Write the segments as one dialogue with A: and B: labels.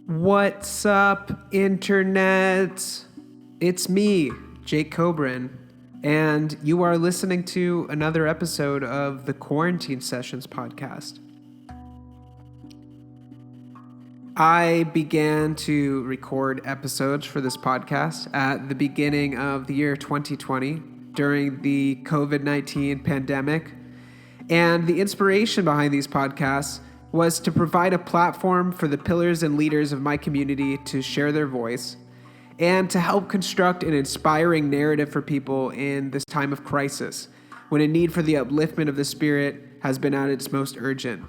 A: What's up, internet? It's me, Jake Coburn, and you are listening to another episode of the Quarantine Sessions podcast. I began to record episodes for this podcast at the beginning of the year 2020 during the COVID-19 pandemic, and the inspiration behind these podcasts was to provide a platform for the pillars and leaders of my community to share their voice and to help construct an inspiring narrative for people in this time of crisis, when a need for the upliftment of the spirit has been at its most urgent.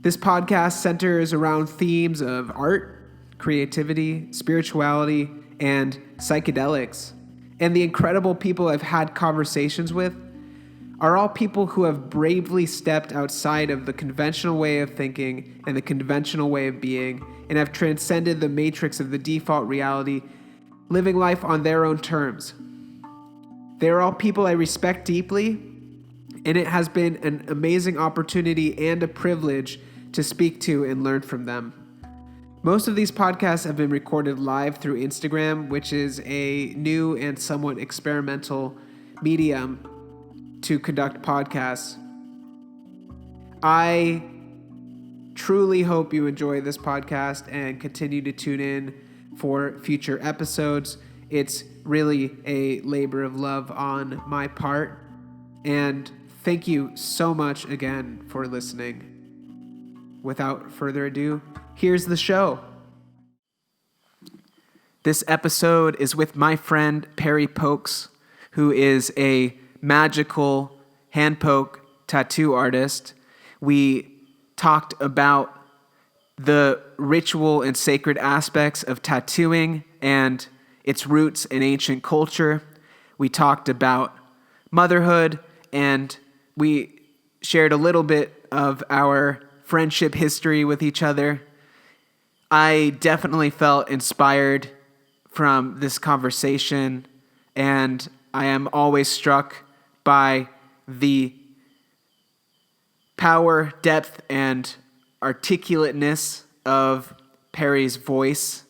A: This podcast centers around themes of art, creativity, spirituality, and psychedelics. And the incredible people I've had conversations with are all people who have bravely stepped outside of the conventional way of thinking and the conventional way of being and have transcended the matrix of the default reality, living life on their own terms. They are all people I respect deeply, and it has been an amazing opportunity and a privilege to speak to and learn from them. Most of these podcasts have been recorded live through Instagram, which is a new and somewhat experimental medium to conduct podcasts. I truly hope you enjoy this podcast and continue to tune in for future episodes. It's really a labor of love on my part, and thank you so much again for listening. Without further ado, here's the show. This episode is with my friend Peri Pokes, who is a magical hand poke tattoo artist. We talked about the ritual and sacred aspects of tattooing and its roots in ancient culture. We talked about motherhood, and we shared a little bit of our friendship history with each other. I definitely felt inspired from this conversation, and I am always struck by the power, depth, and articulateness of Peri's voice.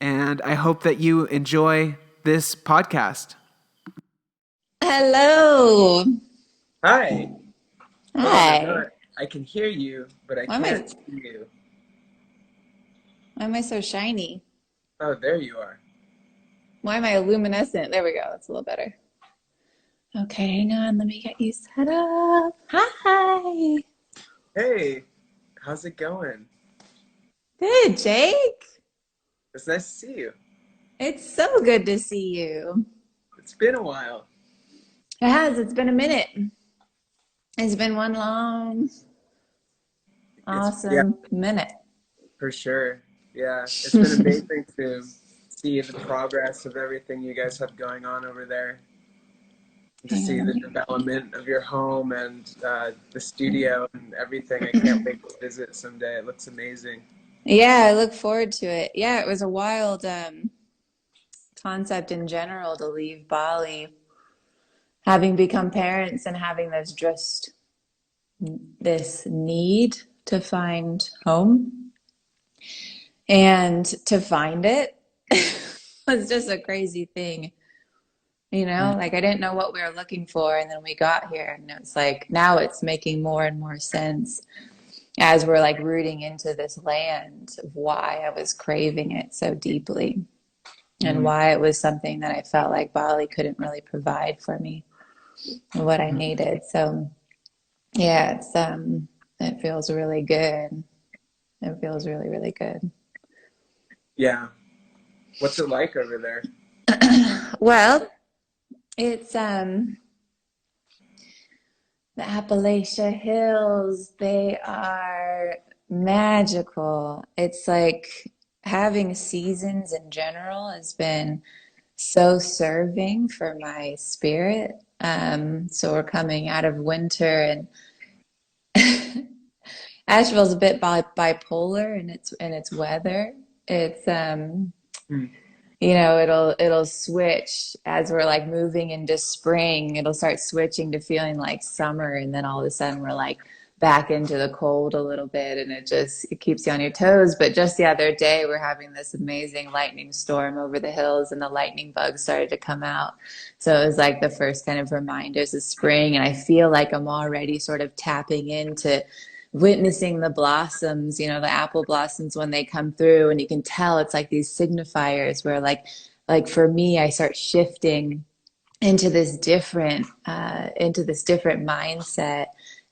A: And I hope that you enjoy this podcast.
B: Hello.
A: Hi.
B: Hi.
A: I can hear you, but I can't see you.
B: Why am I so shiny?
A: Oh, there you are.
B: Why am I luminescent? There we go. That's a little better. Okay, hang on. Let me get you set up. Hi.
A: Hey, how's it going?
B: Good, Jake.
A: It's nice to see you.
B: It's so good to see you.
A: It's been a while.
B: It has. It's been a minute. It's been one long, awesome minute.
A: For sure. Yeah, it's been amazing to see the progress of everything you guys have going on over there. To see the development of your home and the studio and everything. I can't wait to visit someday. It looks amazing.
B: Yeah, I look forward to it. Yeah, it was a wild concept in general to leave Bali, having become parents and having this need to find home, and to find it was just a crazy thing. You know, like I didn't know what we were looking for, and then we got here, and it's like now it's making more and more sense as we're like rooting into this land of why I was craving it so deeply, and why it was something that I felt like Bali couldn't really provide for me what I needed. So yeah, it feels really good. It feels really, really good.
A: Yeah. What's it like over there?
B: Well, it's the Appalachia Hills. They are magical. It's like having seasons in general has been so serving for my spirit. So we're coming out of winter, and Asheville's a bit bipolar in its weather. It's you know, it'll switch as we're like moving into spring. It'll start switching to feeling like summer, and then all of a sudden we're like back into the cold a little bit, and it keeps you on your toes. But just the other day, we're having this amazing lightning storm over the hills, and the lightning bugs started to come out. So it was like the first kind of reminders of spring, and I feel like I'm already sort of tapping into witnessing the blossoms, the apple blossoms when they come through, and you can tell it's like these signifiers where like for me, I start shifting into this different mindset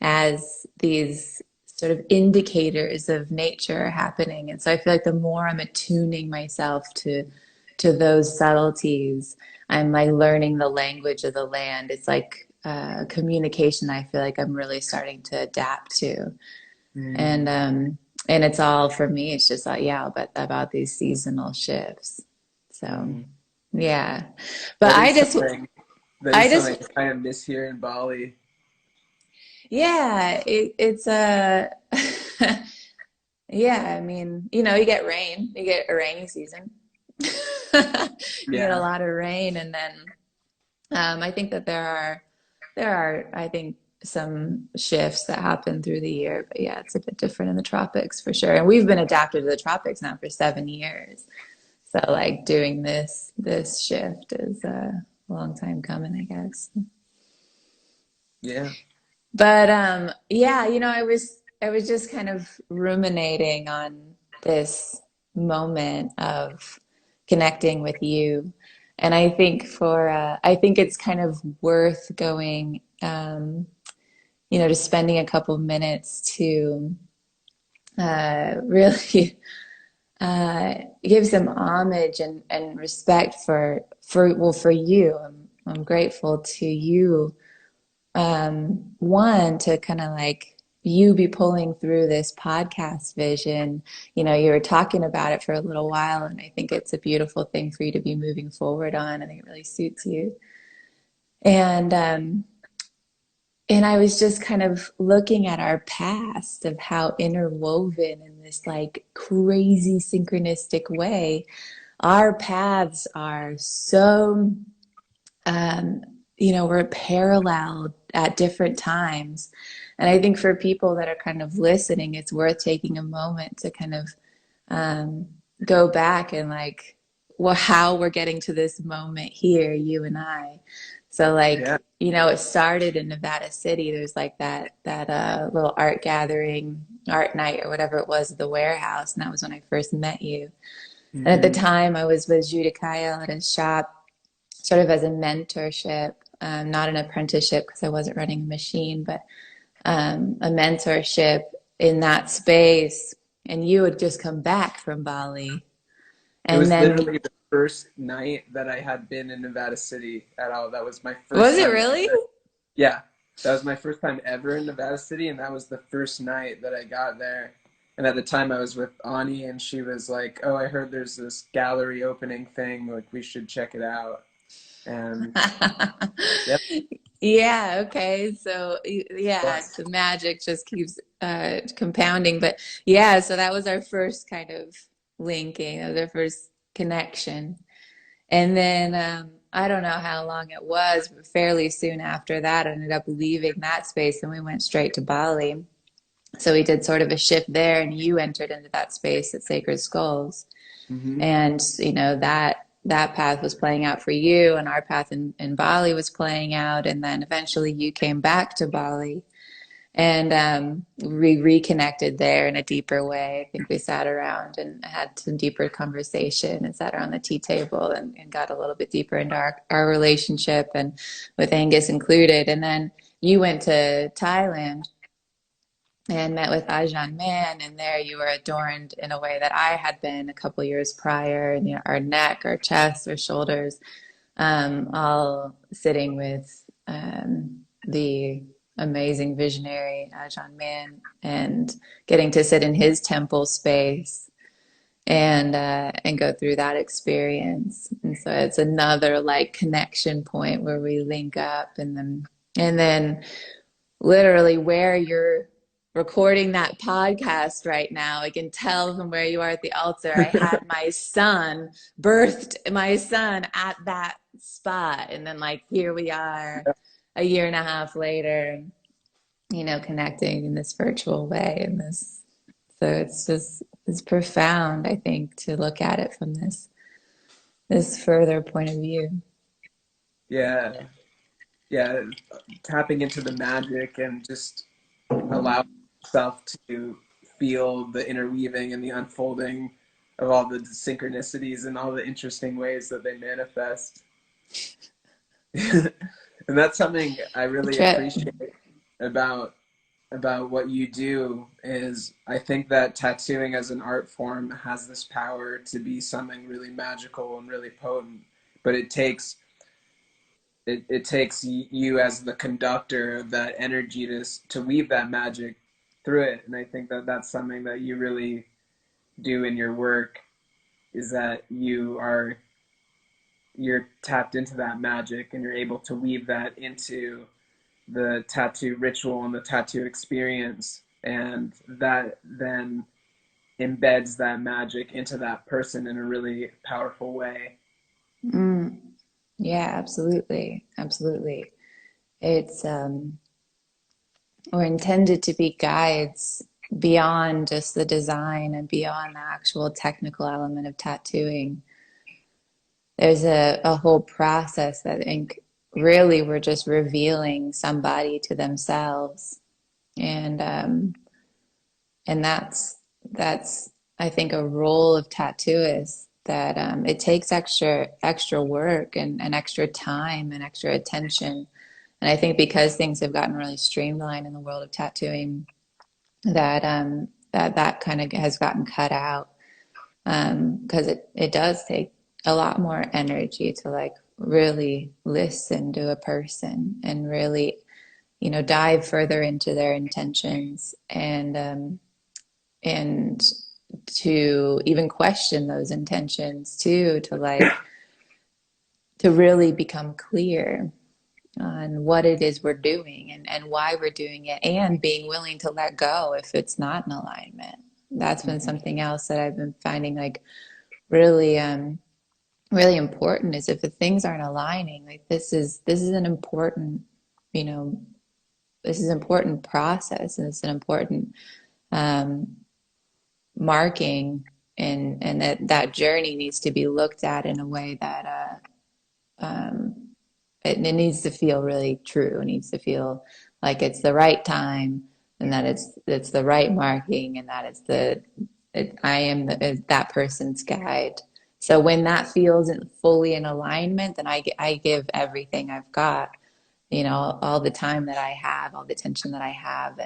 B: as these sort of indicators of nature are happening. And so I feel like the more I'm attuning myself to those subtleties, I'm like learning the language of the land. It's like communication I feel like I'm really starting to adapt to.
A: Mm.
B: And it's all for me, it's just like, yeah, but about these seasonal shifts. So
A: Mm.
B: yeah. But
A: That
B: I
A: is
B: just
A: something. That
B: I
A: is
B: just
A: something I kind of miss here in Bali.
B: Yeah, it's yeah, I mean, you get rain, you get a rainy season. You get a
A: Yeah.
B: lot of rain, and then I think that there are I think some shifts that happen through the year, but yeah, it's a bit different in the tropics for sure. And we've been adapted to the tropics now for 7 years. So like doing this shift is a long time coming, I guess.
A: Yeah.
B: But yeah, I was just kind of ruminating on this moment of connecting with you. And I think it's kind of worth going just spending a couple minutes to really give some homage and respect for you. I'm grateful to you, one, to kind of like you be pulling through this podcast vision. You were talking about it for a little while, and I think it's a beautiful thing for you to be moving forward on. I think it really suits you. And I was just kind of looking at our past of how interwoven in this like crazy synchronistic way our paths are. So um, we're paralleled at different times. And I think for people that are kind of listening, it's worth taking a moment to kind of um, go back and like, well, how we're getting to this moment here, you and I. So
A: Yeah.
B: like, it started in Nevada City. There's like that little art gathering, art night or whatever it was at the warehouse. And that was when I first met you. And at the
A: Hmm.
B: time I was with Judikaya at his shop sort of as a mentorship, not an apprenticeship because I wasn't running a machine, but a mentorship in that space. And you had just come back from Bali.
A: It
B: And
A: was
B: then,
A: literally the first night that I had been in Nevada City at all. That was my
B: was
A: first
B: it
A: time
B: really?
A: ever. Yeah, that was my first time ever in Nevada City, and that was the first night that I got there. And at the time, I was with Ani, and she was like, "Oh, I heard there's this gallery opening thing. Like, we should check it out." And yep,
B: Yeah, okay. So yeah, the magic just keeps compounding. But yeah, so that was our first kind of linking, that was our first connection. And then I don't know how long it was, but fairly soon after that, I ended up leaving that space and we went straight to Bali. So we did sort of a shift there, and you entered into that space at Sacred Skulls.
A: hmm
B: And that path was playing out for you, and our path in Bali was playing out. And then eventually you came back to Bali, and we reconnected there in a deeper way. I think we sat around and had some deeper conversation and sat around the tea table and got a little bit deeper into our relationship, and with Angus included. And then you went to Thailand and met with Ajahn Man, and there you were adorned in a way that I had been a couple years prior, and our neck, our chest, our shoulders, all sitting with the amazing visionary Ajahn Man, and getting to sit in his temple space and go through that experience. And so it's another like connection point where we link up, and then literally where you're recording that podcast right now. I can tell from where you are at the altar. I had birthed my son at that spot. And then like here we are a year and a half later. connecting in this virtual way and this, so it's profound, I think, to look at it from this further point of view.
A: Yeah, yeah, tapping into the magic and just allow yourself to feel the interweaving and the unfolding of all the synchronicities and all the interesting ways that they manifest. And that's something I
B: A
A: really
B: trip.
A: appreciate about what you do is I think that tattooing as an art form has this power to be something really magical and really potent, but it takes you as the conductor of that energy to weave that magic through it. And I think that that's something that you really do in your work, is that you're tapped into that magic and you're able to weave that into the tattoo ritual and the tattoo experience, and that then embeds that magic into that person in a really powerful way.
B: Mm. Yeah, absolutely. Absolutely. It's we're intended to be guides beyond just the design and beyond the actual technical element of tattooing. There's a whole process that I think really we're just revealing somebody to themselves. And that's I think a role of tattooists that it takes extra work and extra time and extra attention. And I think because things have gotten really streamlined in the world of tattooing, that kind of has gotten cut out, because it does take a lot more energy to like really listen to a person and really dive further into their intentions, and to even question those intentions too, to like to really become clear on what it is we're doing, and why we're doing it, and being willing to let go if it's not in alignment. That's been
A: Mm-hmm.
B: something else that I've been finding like really really important, is if the things aren't aligning, like this is an important, you know this is an important process, and it's an important um marking, and that journey needs to be looked at in a way that it needs to feel really true. It needs to feel like it's the right time, and that it's the right marking, and that I am that person's guide. So when that feels fully in alignment, then I give everything I've got, all the time that I have, all the attention that I have,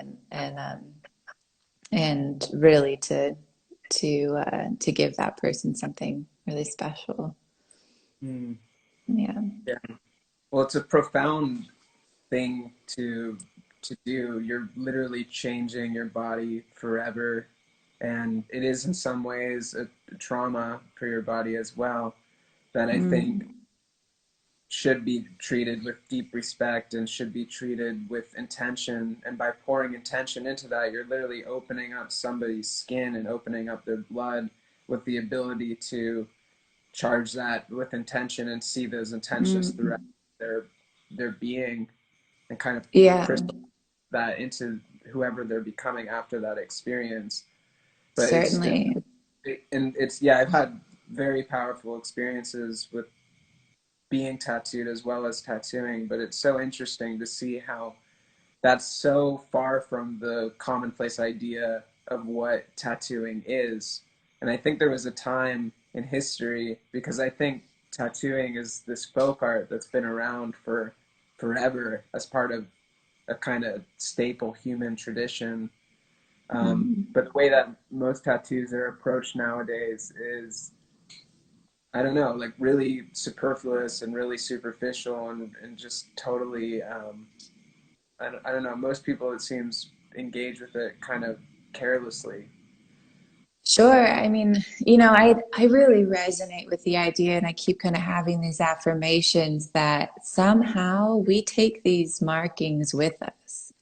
B: and really to give that person something really special.
A: Mm.
B: Yeah.
A: Yeah. Well, it's a profound thing to do. You're literally changing your body forever, and it is in some ways a trauma for your body as well, that I think
B: Mm.
A: should be treated with deep respect and should be treated with intention. And by pouring intention into that, you're literally opening up somebody's skin and opening up their blood with the ability to charge that with intention and see those intentions throughout
B: Mm.
A: their being, and kind of
B: Yeah,
A: crystal that into whoever they're becoming after that experience. But
B: certainly.
A: it's yeah, I've had very powerful experiences with being tattooed as well as tattooing, but it's so interesting to see how that's so far from the commonplace idea of what tattooing is. And I think there was a time in history, because I think tattooing is this folk art that's been around for forever as part of a kind of staple human tradition.
B: Mm.
A: But the way that most tattoos are approached nowadays is, I don't know, like really superfluous and really superficial, and just totally, I don't know, most people, it seems, engage with it kind of carelessly.
B: Sure. I mean, I really resonate with the idea, and I keep kind of having these affirmations that somehow we take these markings with us.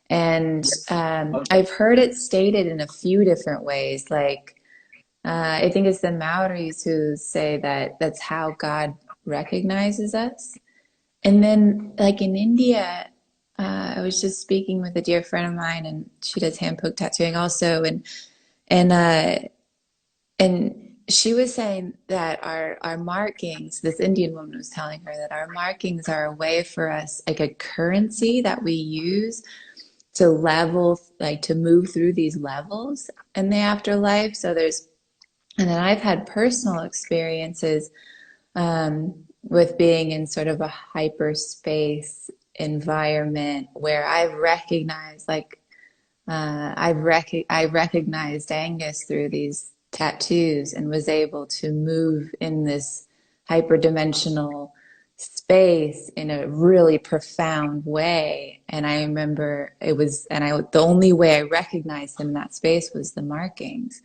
B: And
A: Yeah.
B: I've heard it stated in a few different ways. Like, I think it's the Maoris who say that that's how God recognizes us. And then, like in India, I was just speaking with a dear friend of mine, and she does hand poke tattooing also, and and she was saying that our markings, this Indian woman was telling her that our markings are a way for us, like a currency that we use to level, like to move through these levels in the afterlife. So there's, and then I've had personal experiences with being in sort of a hyperspace environment where I've recognized, like, I recognized Angus through these tattoos and was able to move in this hyperdimensional space in a really profound way. And I remember it was, the only way I recognized him in that space was the markings.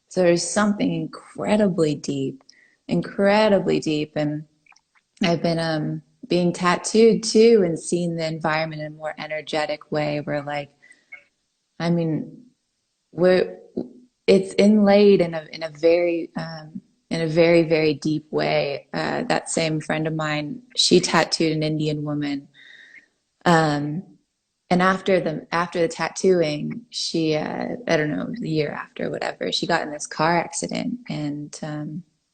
B: So there's something incredibly deep. And I've been being tattooed too and seeing the environment in a more energetic way where, like, I mean, we're it's inlaid in a very, very deep way. That same friend of mine, she tattooed an Indian woman. Um, and after the tattooing, she I don't know, the year after, whatever, she got in this car accident, and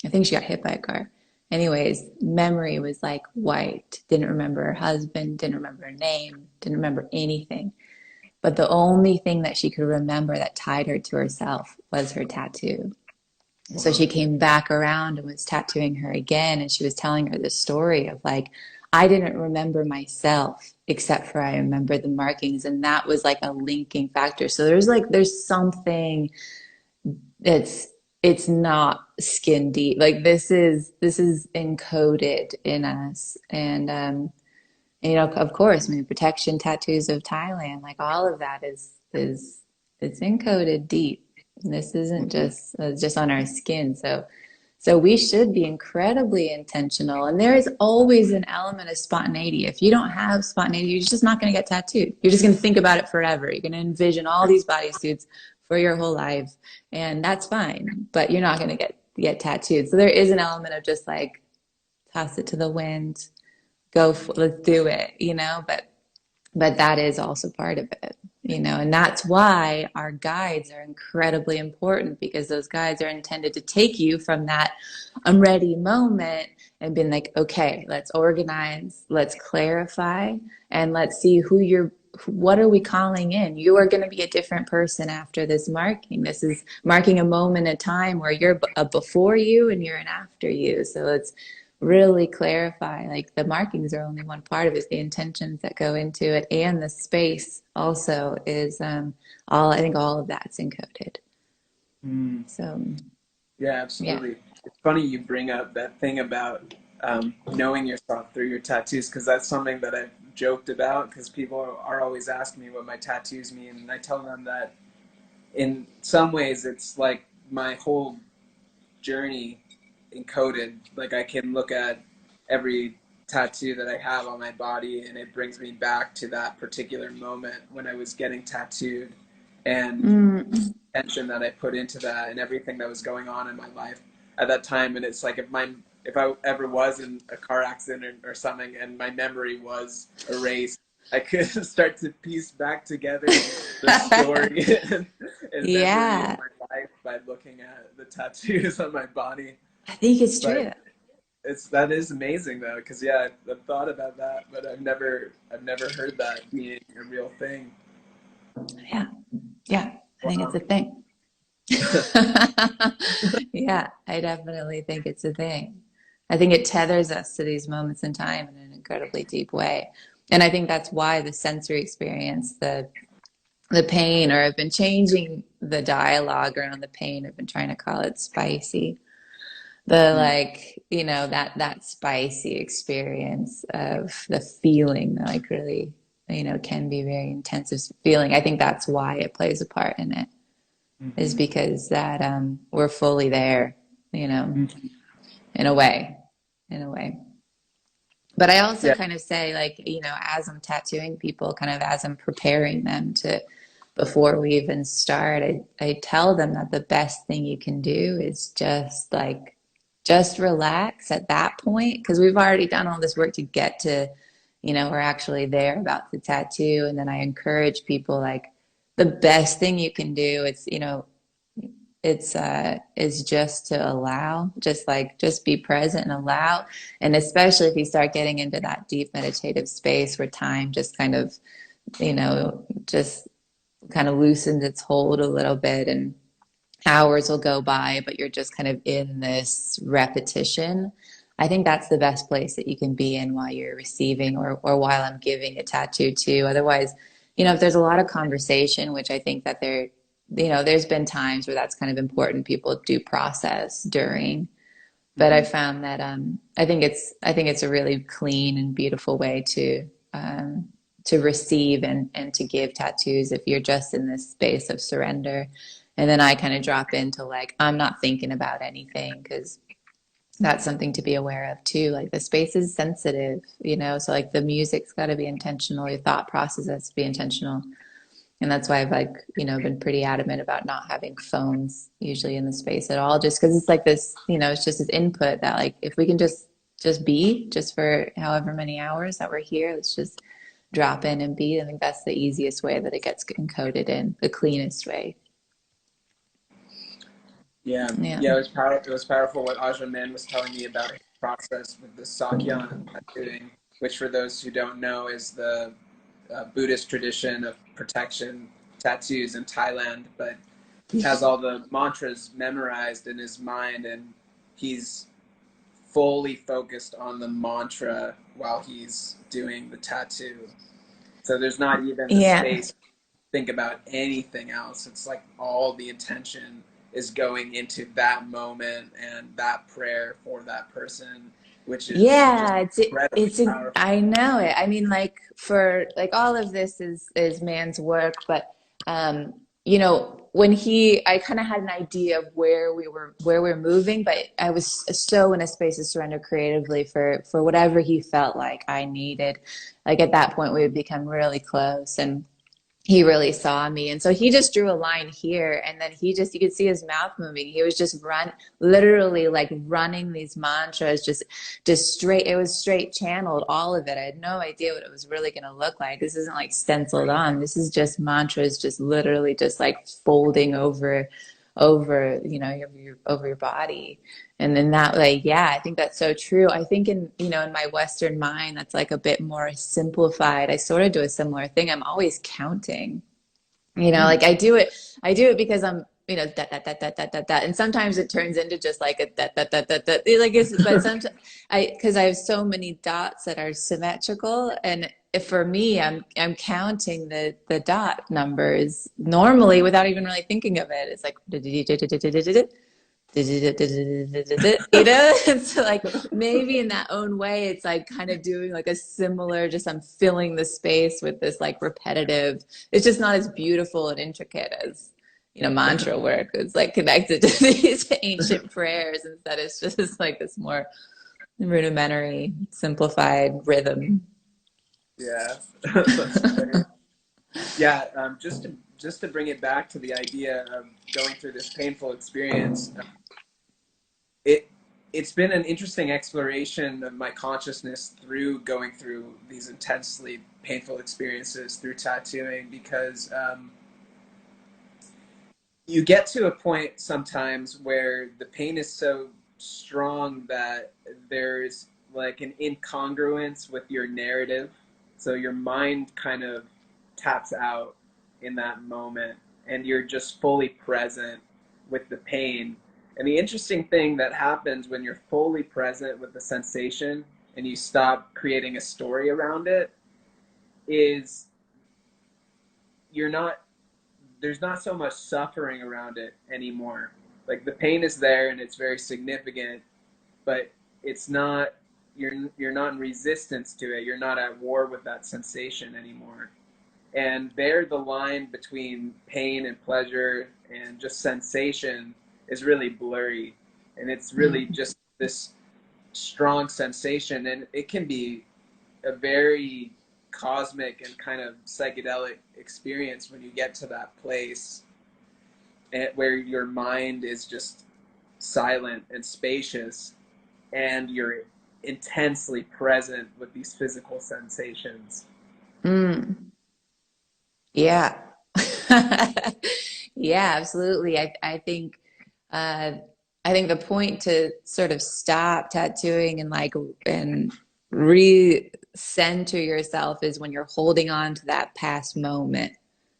B: I think she got hit by a car. Anyways, memory was like wiped. Didn't remember her husband, didn't remember her name, didn't remember anything. But the only thing that she could remember that tied her to herself was her tattoo. So she
A: Wow.
B: came back around and was tattooing her again. And she was telling her this story of, like, I didn't remember myself except for I remember the markings. And that was like a linking factor. So there's something that's, it's not skin deep. Like, this is encoded in us. And, of course, I mean, protection tattoos of Thailand, like all of that is it's encoded deep. And this isn't
A: Mhm.
B: just on our skin. So we should be incredibly intentional. And there is always an element of spontaneity. If you don't have spontaneity, you're just not going to get tattooed. You're just going to think about it forever. You're going to envision all these bodysuits for your whole life, and that's fine. But you're not going to get tattooed. So there is an element of just like toss it to the wind, let's do it, but that is also part of it, and that's why our guides are incredibly important, because those guides are intended to take you from that I'm ready moment and being like, okay, let's organize, let's clarify, and let's see what are we calling in. You are going to be a different person after this marking. This is marking a moment in time where you're a before you and you're an after you. So let's really clarify, like, the markings are only one part of it. The intentions that go into it, and the space also is all, I think all of that's encoded.
A: Mm.
B: So
A: Yeah,
B: yeah.
A: absolutely. It's funny you bring up that thing about knowing yourself through your tattoos, because that's something that I've joked about, because people are always asking me what my tattoos mean, and I tell them that in some ways it's like my whole journey encoded. Like, I can look at every tattoo that I have on my body, and it brings me back to that particular moment when I was getting tattooed, and
B: Mm,
A: attention that I put into that and everything that was going on in my life at that time. And it's like, if I ever was in a car accident or something and my memory was erased, I could start to piece back together the story and memory of
B: yeah,
A: my life by looking at the tattoos on my body.
B: I think it's
A: But
B: true.
A: that is amazing though, because yeah, I've thought about that, but I've never heard that being a real thing.
B: Yeah, yeah, I think it's
A: Wow.
B: a thing. Yeah, I definitely think it's a thing. I think it tethers us to these moments in time in an incredibly deep way. And I think that's why the sensory experience, the pain, or I've been changing the dialogue around the pain. I've been trying to call it spicy. The,
A: Mm.
B: like, that spicy experience of the feeling, like, really, can be very intensive feeling. I think that's why it plays a part in it, is
A: Hmm.
B: because that we're fully there, you know,
A: Hmm.
B: in a way, in a way. But I also
A: Yeah.
B: kind of say, like, as I'm tattooing people, kind of as I'm preparing them to, before we even start, I tell them that the best thing you can do is just relax at that point, because we've already done all this work to get to we're actually there about the tattoo. And then I encourage people, like, the best thing you can do, is just to allow, just be present and allow. And especially if you start getting into that deep meditative space where time just kind of, just kind of loosens its hold a little bit, and hours will go by, but you're just kind of in this repetition. I think that's the best place that you can be in while you're receiving, or while I'm giving a tattoo too. Otherwise, if there's a lot of conversation, which I think that there's been times where that's kind of important. People do process during, but I
A: Mm-hmm.
B: found that I think it's a really clean and beautiful way to receive and to give tattoos if you're just in this space of surrender. And then I kind of drop into, like, I'm not thinking about anything, because that's something to be aware of too. Like, the space is sensitive, so, like, the music's got to be intentional, your thought process has to be intentional. And that's why I've, like, been pretty adamant about not having phones usually in the space at all, just because it's like this, it's just this input that, like, if we can just be, just for however many hours that we're here, let's just drop in and be. I think that's the easiest way that it gets encoded in, the cleanest way.
A: Yeah,
B: Yeah.
A: yeah, it was powerful. It was powerful what Ajahn Man was telling me about his process with the Sakyana tattooing, which, for those who don't know, is the Buddhist tradition of protection tattoos in Thailand. But he has all the mantras memorized in his mind, and he's fully focused on the mantra while he's doing the tattoo. So there's not even the
B: Yeah.
A: space to think about anything else. It's like all the attention is going into that moment and that prayer for that person, which is just
B: Yeah,
A: incredibly powerful.
B: I know it. I mean, like, for, like, all of this is man's work, but when I kind of had an idea of where we're moving, but I was so in a space of surrender creatively for whatever he felt like I needed. Like, at that point we would become really close, and he really saw me. And so he just drew a line here, and then you could see his mouth moving. He was just literally, like, running these mantras, just straight. It was straight channeled, all of it. I had no idea what it was really going to look like. This isn't like stenciled on. This is just mantras, just literally just, like, folding over over your body. And then that, like, yeah, I think that's so true. I think in my Western mind, that's, like, a bit more simplified. I sort of do a similar thing. I'm always counting,
A: Mm.
B: like, I do it because I'm, that, and sometimes it turns into just like a that, like, but sometimes because I have so many dots that are symmetrical, and if, for me, I'm counting the dot numbers normally without even really thinking of it. It's like, it's like, maybe in that own way, it's like kind of doing like a similar, just, I'm filling the space with this, like, repetitive. It's just not as beautiful and intricate as mantra work. It's like connected to these ancient prayers. Instead, it's just like this more rudimentary, simplified rhythm.
A: Yeah, that's great. Yeah, just to bring it back to the idea of going through this painful experience, it it's been an interesting exploration of my consciousness through going through these intensely painful experiences through tattooing, because you get to a point sometimes where the pain is so strong that there's like an incongruence with your narrative. So your mind kind of taps out in that moment, and you're just fully present with the pain. And the interesting thing that happens when you're fully present with the sensation and you stop creating a story around it is you're not there's not so much suffering around it anymore. Like, the pain is there and it's very significant, but it's not you're not in resistance to it. You're not at war with that sensation anymore. And there, the line between pain and pleasure and just sensation is really blurry. And it's really just this strong sensation, and it can be a very cosmic and kind of psychedelic experience when you get to that place where your mind is just silent and spacious, and you're intensely present with these physical sensations.
B: Mm. Yeah. Yeah, absolutely. Uh I think the point to sort of stop tattooing and like and re-center yourself is when you're holding on to that past moment.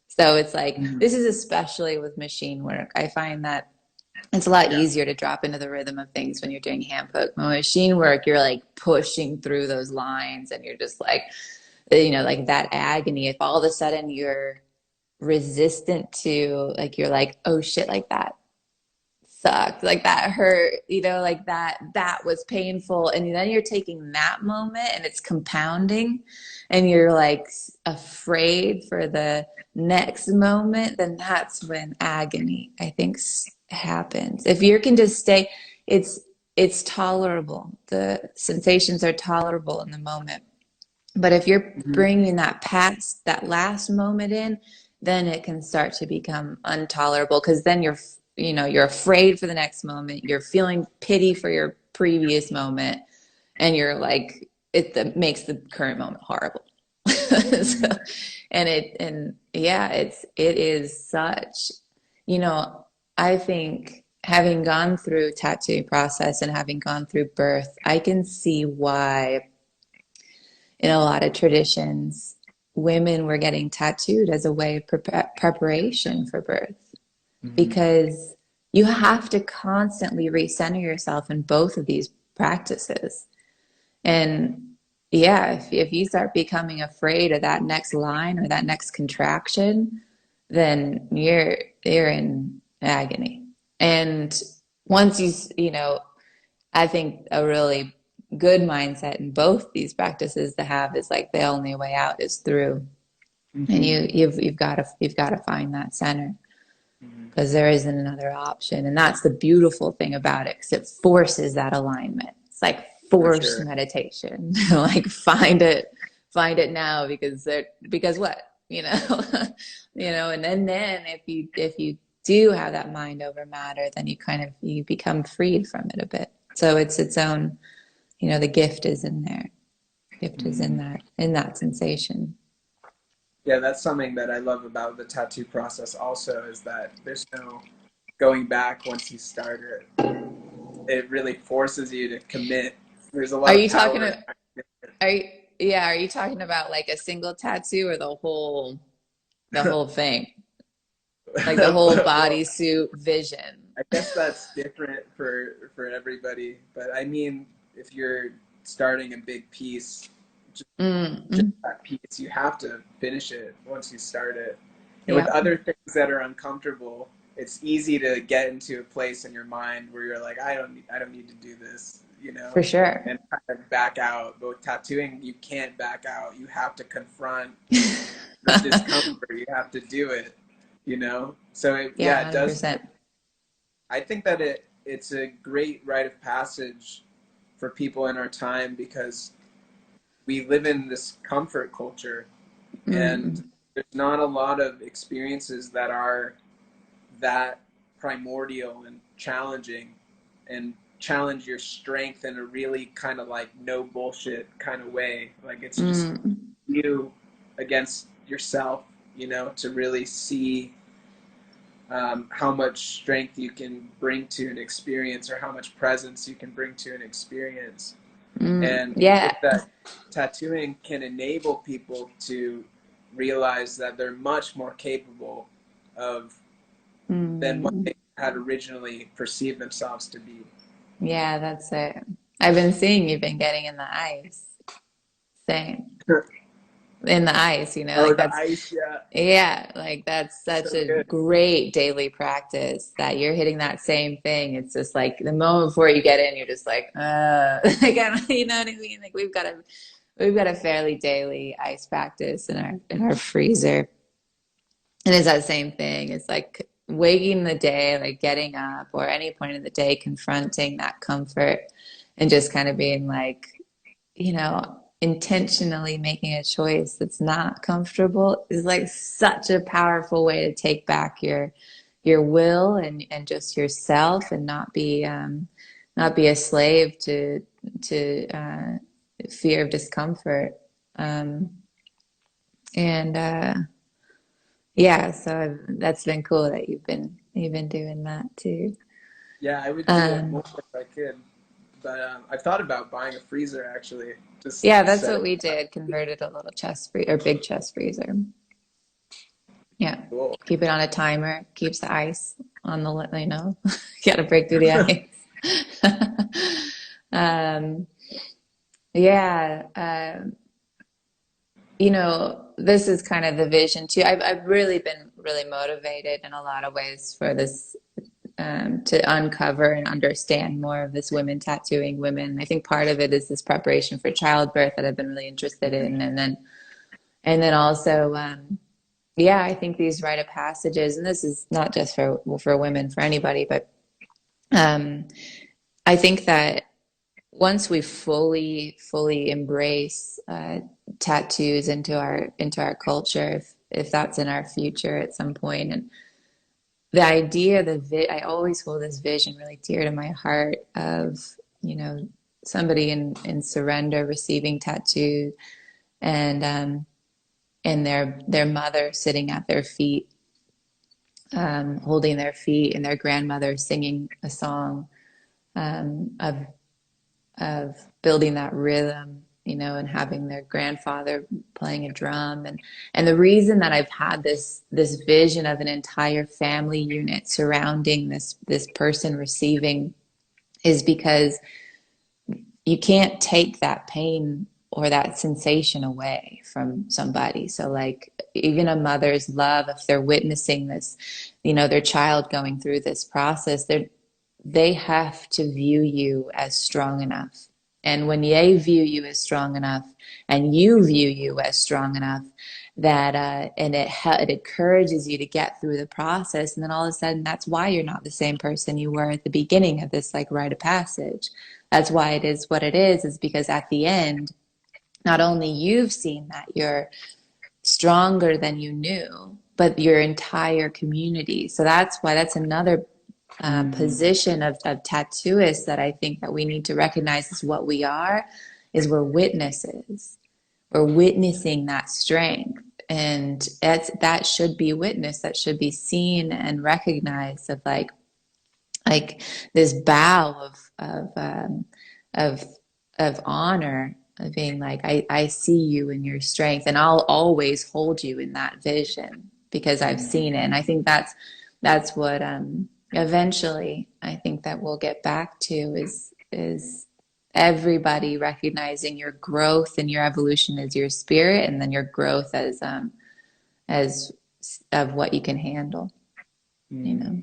B: So it's like
A: Mhm.
B: this is especially with machine work. I find that it's a lot
A: Yeah.
B: easier to drop into the rhythm of things when you're doing hand poke. When machine work, you're like pushing through those lines and you're just like, like that agony. If all of a sudden you're resistant to, like, you're like, oh shit, like that sucked, like that hurt, like that was painful. And then you're taking that moment and it's compounding and you're like afraid for the next moment, then that's when agony, I think, happens. If you can just stay, it's it's tolerable. The sensations are tolerable in the moment. But if you're
A: Mhm.
B: bringing that past, that last moment in, then it can start to become intolerable because then you're afraid for the next moment. You're feeling pity for your previous moment, and you're like, it makes the current moment horrible. So,
A: Mhm.
B: and yeah, it is such, you know, I think having gone through tattooing process and having gone through birth, I can see why in a lot of traditions, women were getting tattooed as a way of preparation for birth
A: Mhm.
B: because you have to constantly recenter yourself in both of these practices. And yeah, if you start becoming afraid of that next line or that next contraction, then you're in agony. And once I think a really good mindset in both these practices to have is like the only way out is through. And
A: Mhm.
B: you've got to find that center
A: Mhm.
B: because there isn't another option. And that's the beautiful thing about it because it forces that alignment. It's like
A: For
B: forced
A: sure.
B: meditation. Like find it now because what? And then if you do have that mind over matter, then you become freed from it a bit. So it's its own, the gift is in there. Gift is
A: Mhm.
B: in that sensation.
A: Yeah, that's something that I love about the tattoo process also is that there's no going back once you start it. It really forces you to commit. There's a
B: Are
A: lot of
B: you talking
A: power.
B: to, are you, yeah, are you talking about like a single tattoo or the whole thing? Like the whole
A: Well,
B: bodysuit vision?
A: I guess that's different for everybody, but I mean, if you're starting a big piece, just, just
B: Mm,
A: that piece, you have to finish it once you start it. And with
B: yeah,
A: other things that are uncomfortable, it's easy to get into a place in your mind where you're like, I don't need to do this,
B: for sure.
A: and kind of back out. But with tattooing, you can't back out. You have to confront the discomfort. You have to do it. So
B: Yeah,
A: it does.
B: 100%.
A: I think that it's a great rite of passage for people in our time because we live in this comfort culture and
B: Mm,
A: there's not a lot of experiences that are that primordial and challenging and challenge your strength in a really kind of like no bullshit kind of way. Like it's just
B: mm,
A: you against yourself, to really see how much strength you can bring to an experience or how much presence you can bring to an experience. And I
B: yeah.
A: think that tattooing can enable people to realize that they're much more capable of than what
B: Mm,
A: they had originally perceived themselves to be.
B: yeah, that's it. I've been seeing you've been getting in the ice. Same. In the ice,
A: Oh,
B: like
A: the
B: that's,
A: ice, yeah,
B: yeah, like that's such
A: so
B: a
A: good.
B: great daily practice that you're hitting that same thing. It's just like the moment before you get in, you're just like, like, you know what I mean? Like we've got a fairly daily ice practice in our freezer. And it's that same thing. It's like waking the day, like getting up or any point in the day, confronting that comfort and just kind of being like, intentionally making a choice that's not comfortable is like such a powerful way to take back your will and just yourself and not be not be a slave to fear of discomfort. And yeah, so that's been cool that you've been doing that too.
A: Yeah, I would do it more
B: Um,
A: if I could. But I've thought about buying a freezer actually. Just
B: yeah, that's
A: set
B: what
A: it.
B: we did. Converted a little chest free or big chest freezer. Yeah,
A: Cool.
B: keep it on a timer. Keeps the ice on the, got to break through the ice. Um, yeah, this is kind of the vision too. I've really been really motivated in a lot of ways for this, to uncover and understand more of this women tattooing women. I think part of it is this preparation for childbirth that I've been really interested in, and then also, yeah, I think these rite of passages, and this is not just for women, for anybody, but um, I think that once we fully embrace tattoos into our culture, if that's in our future at some point, and the idea, I always hold this vision really dear to my heart of, you know, somebody in surrender receiving tattoo, and their mother sitting at their feet, holding their feet, and their grandmother singing a song, of building that rhythm, and having their grandfather playing a drum. And the reason that I've had this vision of an entire family unit surrounding this person receiving is because you can't take that pain or that sensation away from somebody. So like even a mother's love, if they're witnessing this, their child going through this process, they have to view you as strong enough. And when they view you as strong enough, and you view you as strong enough, that and it encourages you to get through the process, and then all of a sudden, that's why you're not the same person you were at the beginning of this like rite of passage. That's why it is what it is because at the end, not only you've seen that you're stronger than you knew, but your entire community. So that's another position of tattooists that I think that we need to recognize is what we are, is we're witnesses. We're witnessing that strength. And that should be witnessed, that should be seen and recognized of like this bow of of honor, of being like, I see you in your strength, and I'll always hold you in that vision because I've seen it. And I think that's what eventually I think that we'll get back to is everybody recognizing your growth and your evolution as your spirit, and then your growth as of what you can handle, you
A: Mm.
B: know.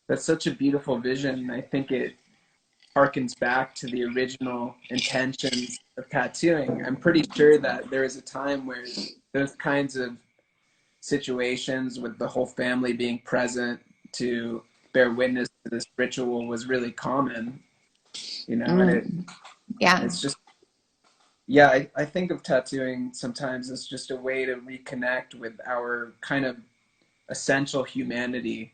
A: That's such a beautiful vision. I think it harkens back to the original intentions of tattooing. I'm pretty sure that there was a time where those kinds of situations with the whole family being present to bear witness to this ritual was really common, and
B: Mm, yeah.
A: it's just, yeah, I think of tattooing sometimes as just a way to reconnect with our kind of essential humanity.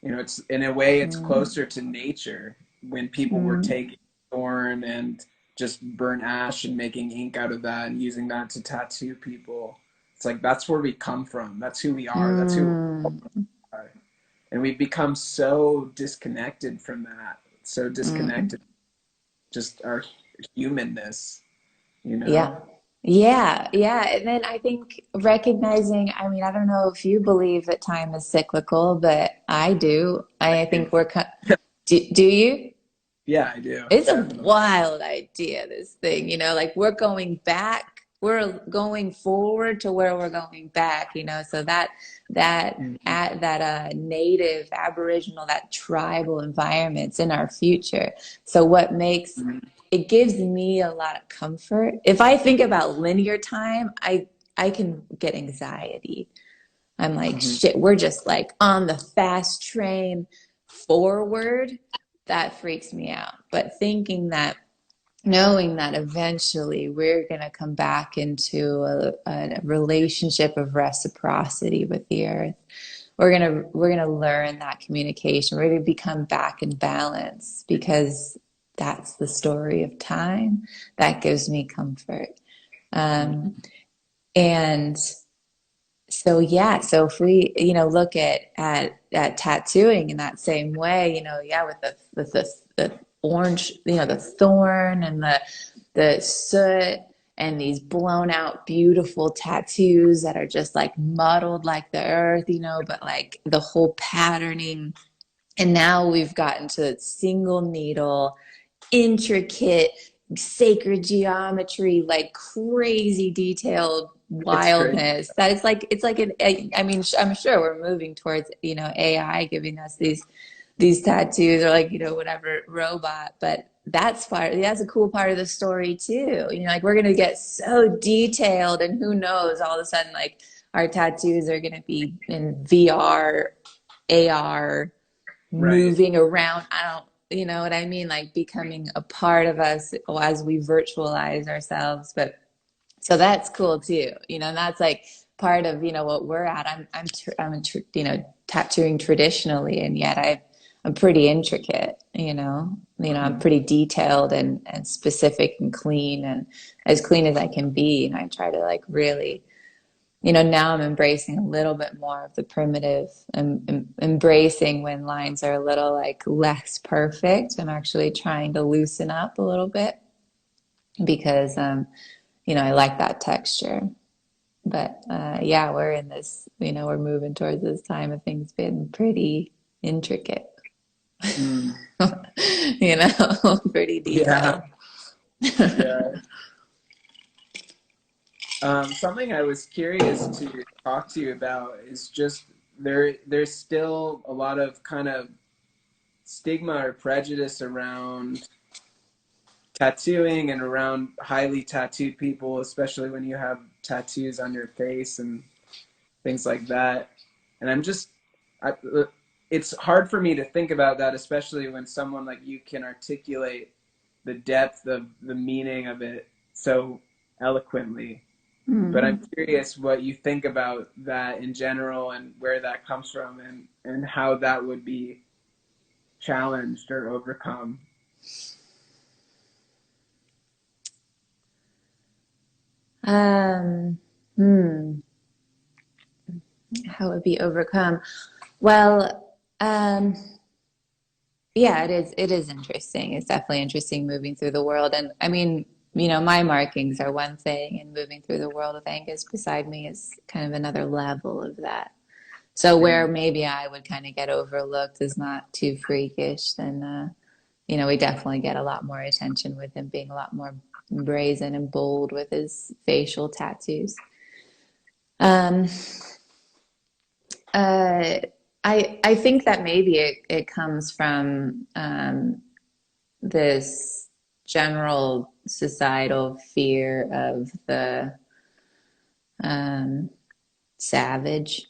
A: It's in a way it's
B: Mm,
A: closer to nature when people were
B: mm,
A: taking thorn and just burn ash and making ink out of that and using that to tattoo people. It's like that's where we come from. That's who we are. That's who we
B: mm,
A: are. And we've become so disconnected from that. So
B: mm.
A: disconnected just our humanness, you
B: Yeah.
A: know?
B: Yeah. Yeah. And then I think recognizing, I mean, I don't know if you believe that time is cyclical, but I do.
A: I
B: I
A: do.
B: think do you?
A: Yeah, I do.
B: It's a
A: Definitely.
B: wild idea, this thing, like we're going back, we're going forward to where we're going back, so that
A: Mhm.
B: at that native aboriginal, that tribal environment's in our future. So what makes it gives me a lot of comfort. If I think about linear time, I can get anxiety. I'm like,
A: Mhm.
B: shit, we're just like on the fast train forward. That freaks me out. But knowing that eventually we're going to come back into a relationship of reciprocity with the earth. We're going to learn that communication. We're going to become back in balance because that's the story of time. That gives me comfort. Um, and so yeah, so if we, look at tattooing in that same way, yeah, with the orange, the thorn and the soot and these blown out beautiful tattoos that are just like muddled like the earth, but like the whole patterning. And now we've gotten to single needle, intricate, sacred geometry, like crazy detailed
A: It's crazy.
B: wildness. That it's like I mean, I'm sure we're moving towards, AI giving us these tattoos or like, whatever robot, but that's a cool part of the story too. Like we're gonna get so detailed, and who knows, all of a sudden like our tattoos are gonna be in VR, AR,
A: Right.
B: moving around. I don't, you know what I mean? Like becoming a part of us as we virtualize ourselves. But so that's cool too. And that's like part of, what we're at. Tattooing traditionally, and yet I'm pretty intricate, I'm
A: Mhm.
B: pretty detailed and specific and clean, and as clean as I can be. And I try to like really, now I'm embracing a little bit more of the primitive, and embracing when lines are a little like less perfect. I'm actually trying to loosen up a little bit because, I like that texture. But yeah, we're in this, we're moving towards this time of things being pretty intricate,
A: Mm.
B: pretty
A: Yeah.
B: detailed.
A: Yeah. Something I was curious to talk to you about is just there's still a lot of kind of stigma or prejudice around tattooing and around highly tattooed people, especially when you have tattoos on your face and things like that. And I, it's hard for me to think about that, especially when someone like you can articulate the depth of the meaning of it so eloquently. But I'm
B: Mm.
A: curious what you think about that in general and where that comes from and how that would be challenged or overcome.
B: Um, hmm, how it would be overcome? Well, yeah, it is interesting. It's definitely interesting moving through the world. And I mean, my markings are one thing, and moving through the world with Angus beside me is kind of another level of that. So where
A: Mm.
B: maybe I would kind of get overlooked as not too freakish, then we definitely get a lot more attention with him being a lot more brazen and bold with his facial tattoos. Um, uh, I think that maybe it comes from this general societal fear of the um, savage,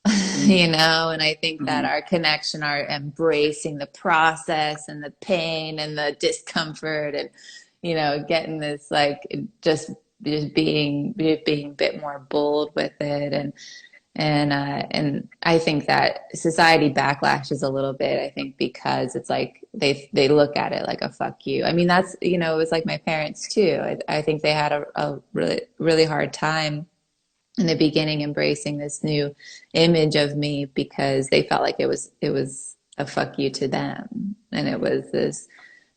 A: Mm.
B: and I think that
A: Mhm.
B: our connection, our embracing the process and the pain and the discomfort, and getting this like just being a bit more bold with it, and I think that society backlashes a little bit. I think because it's like they look at it like a fuck you. I mean, that's it was like my parents too. I think they had a really really hard time in the beginning embracing this new image of me because they felt like it was a fuck you to them, and it was this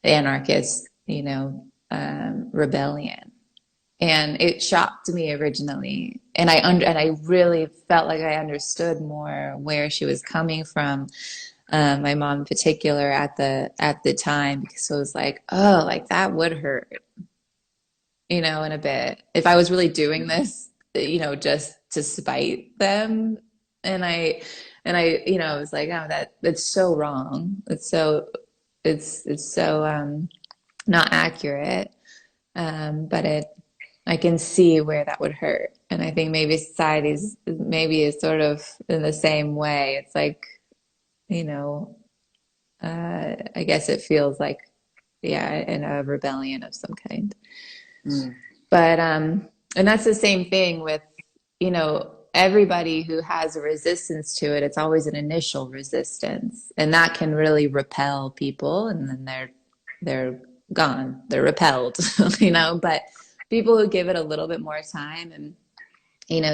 B: anarchist, rebellion. And it shocked me originally, and I really felt like I understood more where she was coming from, my mom in particular at the time, because it was like, oh, like that would hurt, in a bit if I was really doing this, just to spite them. And I was like, oh, that's so wrong. It's so not accurate. But I can see where that would hurt. And I think maybe society's maybe is sort of in the same way. It's like, you know, I guess it feels like, yeah, in a rebellion of some kind.
A: Mm.
B: But and that's the same thing with, everybody who has a resistance to it, it's always an initial resistance. And that can really repel people. And then they're they're gone, they're repelled, but people who give it a little bit more time and, you know,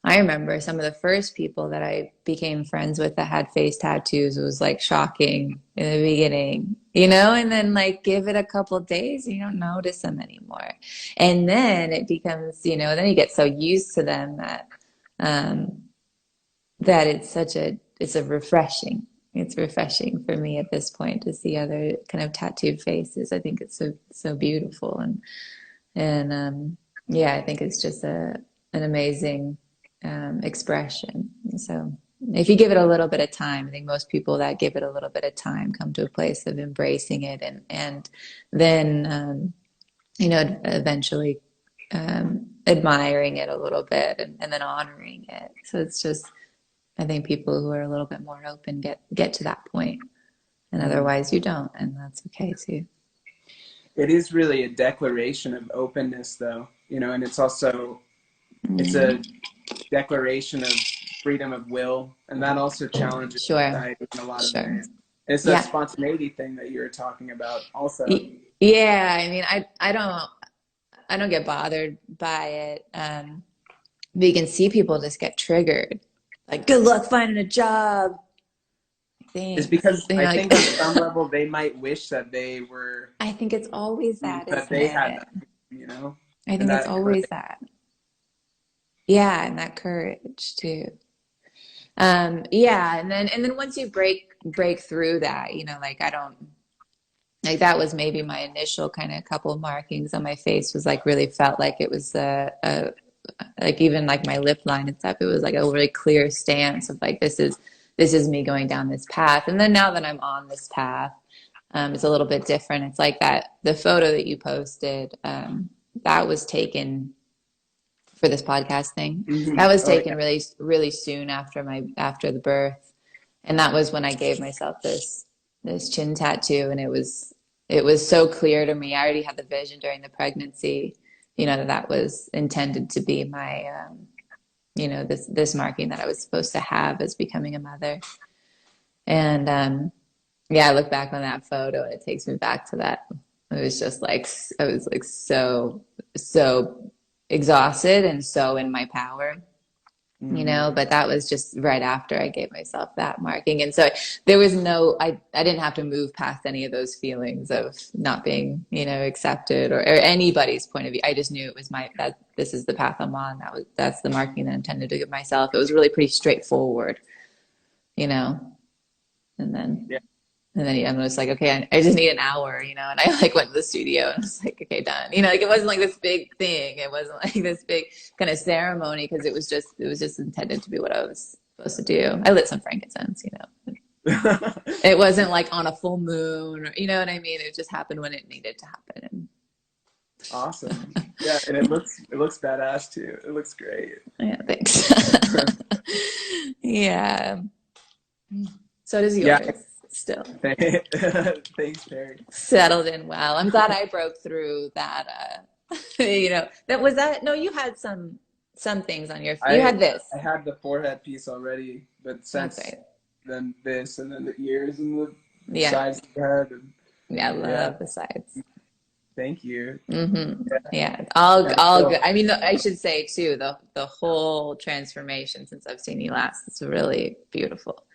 B: I remember some of the first people that I became friends with that had face tattoos. It was like shocking in the beginning, and then like give it a couple of days, you don't notice them anymore. And then it becomes, then you get so used to them um, that it's a refreshing. It's refreshing for me at this point to see other kind of tattooed faces. I think it's so beautiful and yeah, I think it's just an amazing expression. So if you give it a little bit of time, I think most people that give it a little bit of time come to a place of embracing it and then eventually admiring it a little bit and then honoring it. So it's just, I think people who are a little bit more open get to that point, and otherwise you don't, and that's okay too.
C: It is really a declaration of openness, though, and it's also it's a declaration of freedom of will, and that also challenges society in a lot of ways. It's that spontaneity thing that you were talking about also.
B: Yeah, I mean, I don't get bothered by it. But you can see people just get triggered. Like, good luck finding a job.
C: It's because I think on some level they might wish that they were.
B: I think it's always that
C: they had that,
B: I think it's always that. Yeah, and that courage too. Yeah, and then once you break through that, I don't like that was maybe my initial kind of couple of markings on my face was like really felt like it was like even like my lip line and stuff, it was like a really clear stance of like this is me going down this path. And then now that I'm on this path, it's a little bit different. It's like the photo that you posted, that was taken for this podcast thing. Mm-hmm. That was taken really, really soon after the birth. And that was when I gave myself this chin tattoo. And it was so clear to me. I already had the vision during the pregnancy, that was intended to be my, this marking that I was supposed to have as becoming a mother. And, I look back on that photo and it takes me back to that. It was just like, I was like so exhausted and so in my power, but that was just right after I gave myself that marking. And so there was I didn't have to move past any of those feelings of not being, accepted or anybody's point of view. I just knew it was that this is the path I'm on. That's the marking that I intended to give myself. It was really pretty straightforward, and then, I'm just like, okay, I just need an hour, and I like went to the studio and was like, okay, done. Like it wasn't like this big thing. It wasn't like this big kind of ceremony because it was just intended to be what I was supposed to do. I lit some frankincense, It wasn't like on a full moon, you know what I mean? It just happened when it needed to happen.
C: Awesome. Yeah, and it looks badass too. It looks great.
B: Yeah, thanks. Yeah. So does yours. Yeah. Still.
C: Thanks, Peri.
B: Settled in well. I'm glad I broke through that. No, you had some things on your. You had this.
C: I had the forehead piece already, but since then this, and then the ears and the sides of the head. And,
B: I love the sides.
C: Thank you.
B: Mm-hmm. Yeah, all good. I mean, I should say too, the whole transformation since I've seen you last. It's really beautiful.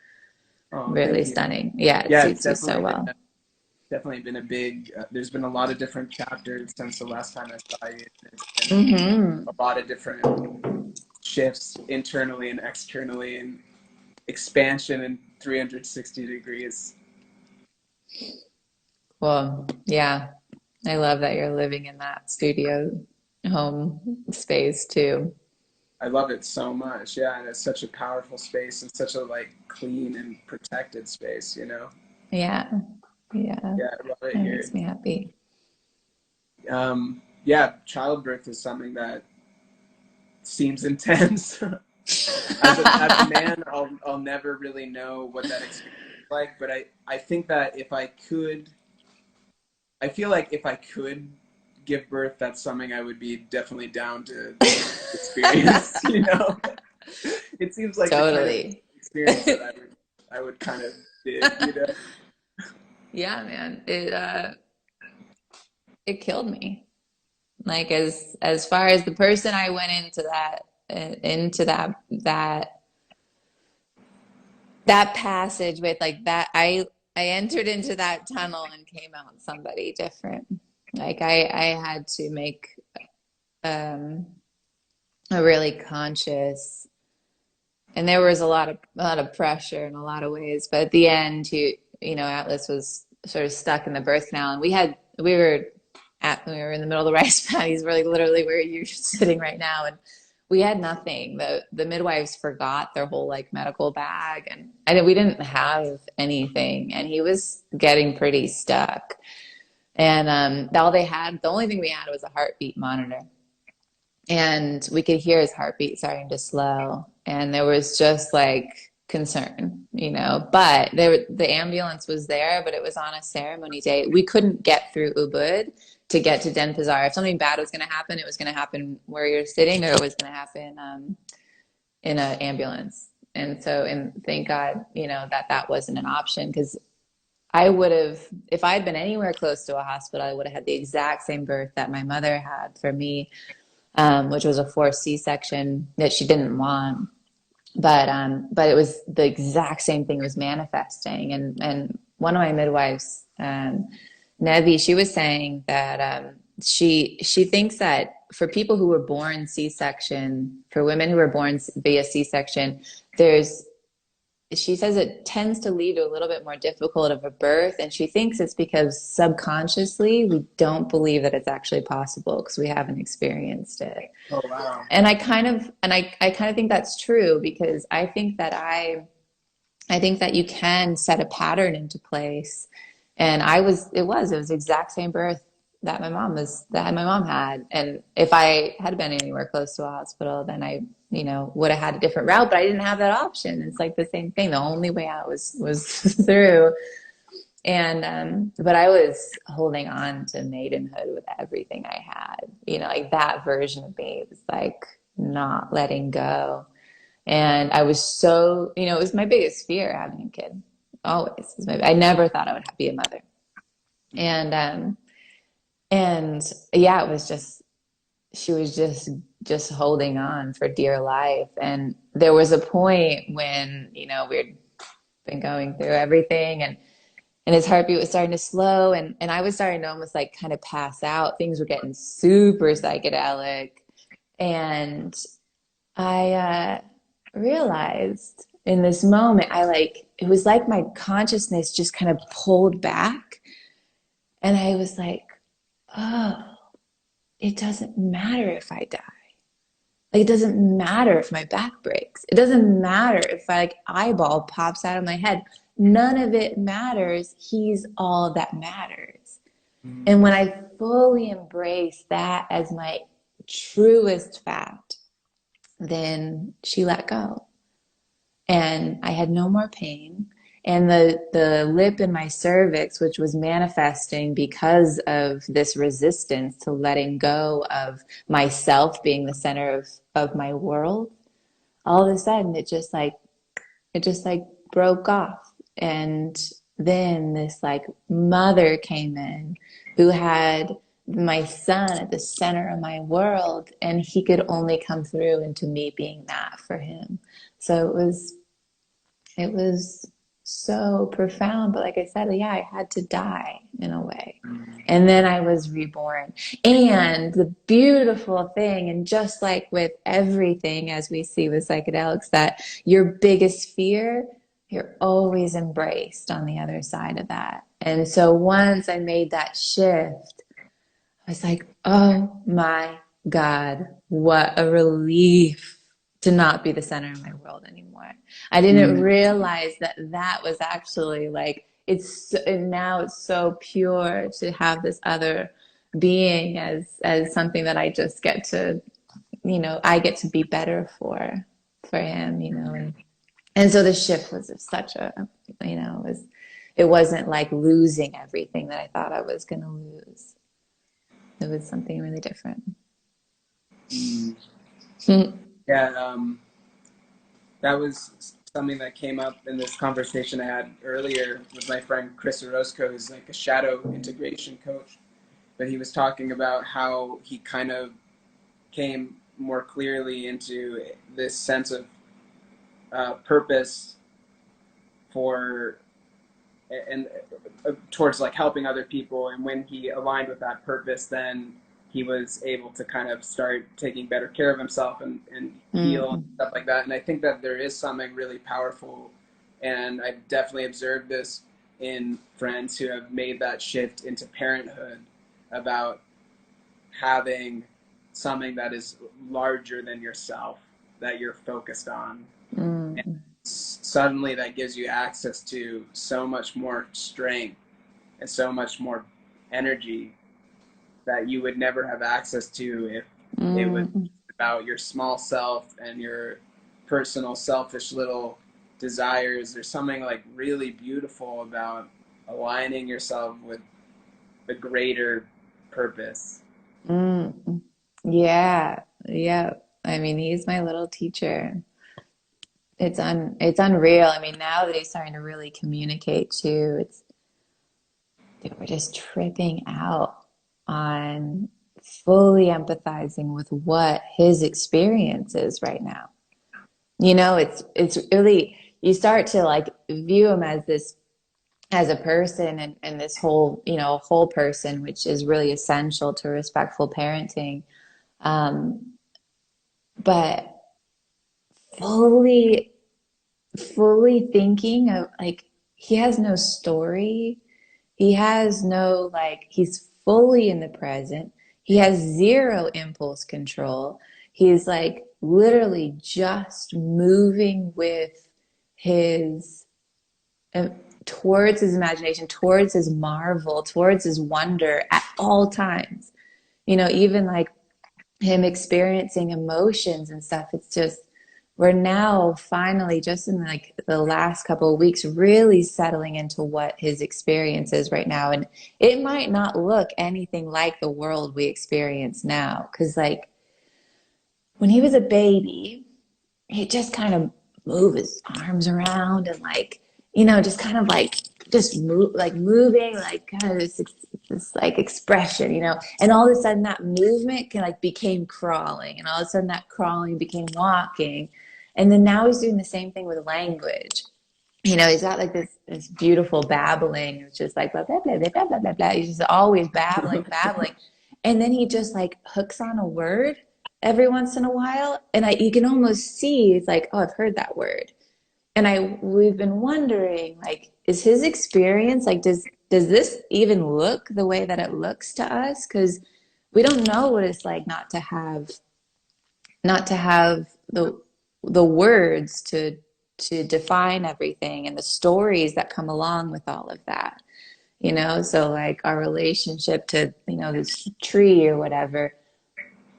B: Oh, really stunning. Yeah, it suits you so well.
C: Definitely been a big, there's been a lot of different chapters since the last time I saw you. There's been a lot of different shifts internally and externally and expansion in 360 degrees.
B: Well, yeah, I love that you're living in that studio home space too.
C: I love it so much. Yeah, and it's such a powerful space and such a clean and protected space,
B: Yeah.
C: Yeah, I love it
B: that
C: here.
B: Makes me happy.
C: Yeah, childbirth is something that seems intense. as a man, I'll never really know what that experience is like, but I think that I feel like if I could give birth, that's something I would be definitely down to experience. It seems like
B: totally
C: the kind of experience that I would kind of dig.
B: Yeah, man. It killed me. Like as far as the person I went into that passage with, like that, I entered into that tunnel and came out somebody different. Like I had to make um a really conscious, and there was a lot of pressure in a lot of ways, but at the end, Atlas was sort of stuck in the birth canal, and we were in the middle of the rice paddies, really literally where you're sitting right now, and we had nothing. The midwives forgot their whole like medical bag, and we didn't have anything, and he was getting pretty stuck. And the only thing we had was a heartbeat monitor, and we could hear his heartbeat starting to slow, and there was just like concern, but the ambulance was there, but it was on a ceremony day. We couldn't get through Ubud to get to Denpasar. If something bad was going to happen, it was going to happen where you're sitting, or it was going to happen in an ambulance. And thank God, that wasn't an option, because I would have, if I'd been anywhere close to a hospital, I would have had the exact same birth that my mother had for me, which was a forced C-section that she didn't want. But it was the exact same thing was manifesting. And one of my midwives, Nevi, she was saying that she thinks that for people who were born C-section, for women who were born via C-section, she says it tends to lead to a little bit more difficult of a birth, and she thinks it's because subconsciously we don't believe that it's actually possible because we haven't experienced it.
C: Oh, wow.
B: And I kind of think that's true, because I think that you can set a pattern into place. And it was the exact same birth that my mom had. And if I had been anywhere close to a hospital, then I, would have had a different route, but I didn't have that option. It's like the same thing. The only way out was through. And, but I was holding on to maidenhood with everything I had, like that version of me was like not letting go. And I was so, it was my biggest fear having a kid. Always. I never thought I would be a mother. And yeah, it was just, she was just holding on for dear life. And there was a point when, we'd been going through everything, and his heartbeat was starting to slow, and I was starting to almost like kind of pass out. Things were getting super psychedelic. And I realized in this moment, it was like my consciousness just kind of pulled back. And I was like, oh, it doesn't matter if I die. Like, it doesn't matter if my back breaks. It doesn't matter if eyeball pops out of my head. None of it matters. He's all that matters. And when I fully embrace that as my truest fact, then she let go. And I had no more pain. And the lip in my cervix, which was manifesting because of this resistance to letting go of myself being the center of my world, all of a sudden it just broke off. And then this mother came in who had my son at the center of my world, and he could only come through into me being that for him. So it was so profound. But like I said, yeah, I had to die in a way. And then I was reborn. And the beautiful thing, and just like with everything as we see with psychedelics, that your biggest fear, you're always embraced on the other side of that. And so once I made that shift, I was like, oh my God, what a relief to not be the center of my world anymore. I didn't realize that was actually now it's so pure to have this other being as something that I just get to, I get to be better for him, and so the shift was such a, it wasn't like losing everything that I thought I was going to lose. It was something really different.
C: Yeah, that was something that came up in this conversation I had earlier with my friend Chris Orozco, who's like a shadow integration coach. But he was talking about how he kind of came more clearly into this sense of purpose for and towards like helping other people. And when he aligned with that purpose, then he was able to kind of start taking better care of himself and heal and stuff like that. And I think that there is something really powerful, and I've definitely observed this in friends who have made that shift into parenthood, about having something that is larger than yourself that you're focused on. And suddenly that gives you access to so much more strength and so much more energy that you would never have access to if it was about your small self and your personal selfish little desires. There's something like really beautiful about aligning yourself with the greater purpose.
B: Yeah, yeah. I mean, he's my little teacher. It's unreal. I mean, now that he's starting to really communicate too, we're just tripping out on fully empathizing with what his experience is right now. You know, it's really, you start to like view him as a person, and this whole, you know, whole person, which is really essential to respectful parenting. But fully thinking of like, he has no story. He has no, like, he's fully in the present. He has zero impulse control. He's like literally just moving with his, towards his imagination, towards his marvel, towards his wonder at all times. You know, even like him experiencing emotions and stuff. It's just, we're now finally, just in like the last couple of weeks, really settling into what his experience is right now. And it might not look anything like the world we experience now. Cause like when he was a baby, he'd just kind of move his arms around and like, you know, just kind of like just move, like moving, like kind of this like expression, you know, and all of a sudden that movement can like became crawling, and all of a sudden that crawling became walking. And then now he's doing the same thing with language. You know, he's got like this beautiful babbling. It's just like blah, blah, blah, blah, blah, blah, blah. He's just always babbling. And then he just like hooks on a word every once in a while. And you can almost see, it's like, oh, I've heard that word. And we've been wondering, like, is his experience, like, does this even look the way that it looks to us? Because we don't know what it's like not to have the words to define everything, and the stories that come along with all of that, you know. So like our relationship to, you know, this tree or whatever,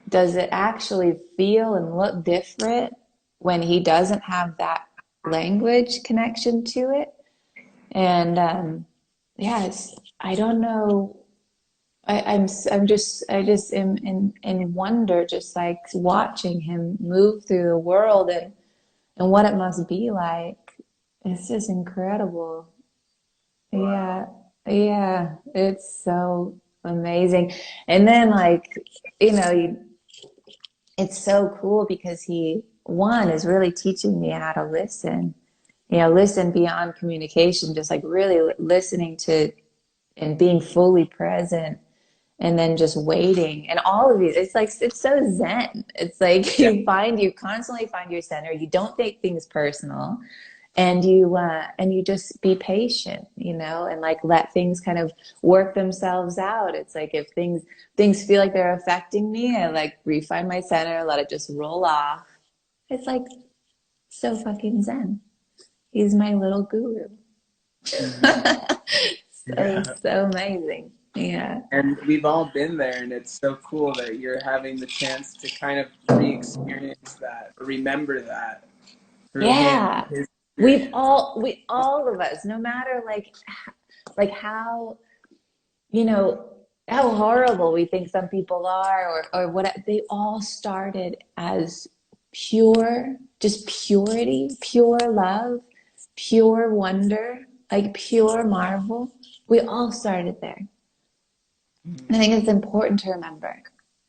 B: does it actually feel and look different when he doesn't have that language connection to it? And yeah, I don't know. I just am in wonder, just like watching him move through the world, and what it must be like. It's just incredible. Yeah, yeah, it's so amazing. And then like, you know, it's so cool because one is really teaching me how to listen. You know, listen beyond communication, just like really listening to and being fully present, and then just waiting, and all of these, it's like, it's so zen. It's like you constantly find your center. You don't take things personal, and you just be patient, you know, and like let things kind of work themselves out. It's like if things feel like they're affecting me, I like refine my center, let it just roll off. It's like so fucking zen. He's my little guru. So amazing. Yeah.
C: And we've all been there, and it's so cool that you're having the chance to kind of re-experience that, remember that through him,
B: Yeah.
C: his
B: We all of us, no matter like how, you know, how horrible we think some people are, or what, they all started as pure, just purity, pure love, pure wonder, like pure marvel. We all started there. I think it's important to remember.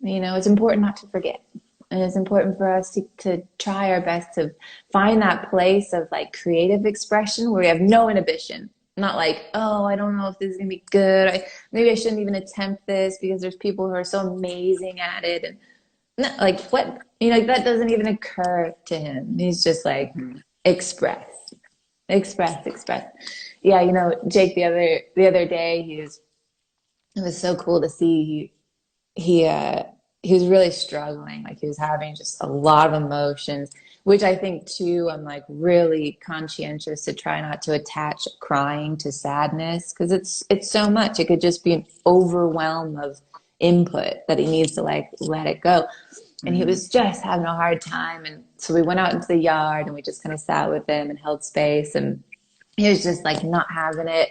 B: It's important not to forget. And it's important for us to try our best to find that place of like creative expression where we have no inhibition. Not like, oh, I don't know if this is gonna be good. Maybe I shouldn't even attempt this because there's people who are so amazing at it. And no, like what, that doesn't even occur to him. He's just like, express, express, express. Yeah, Jake, the other day, it was so cool to see. He was really struggling. Like he was having just a lot of emotions, which I think too, I'm like really conscientious to try not to attach crying to sadness because it's so much. It could just be an overwhelm of input that he needs to like let it go. And he was just having a hard time. And so we went out into the yard and we just kind of sat with him and held space. And he was just like not having it.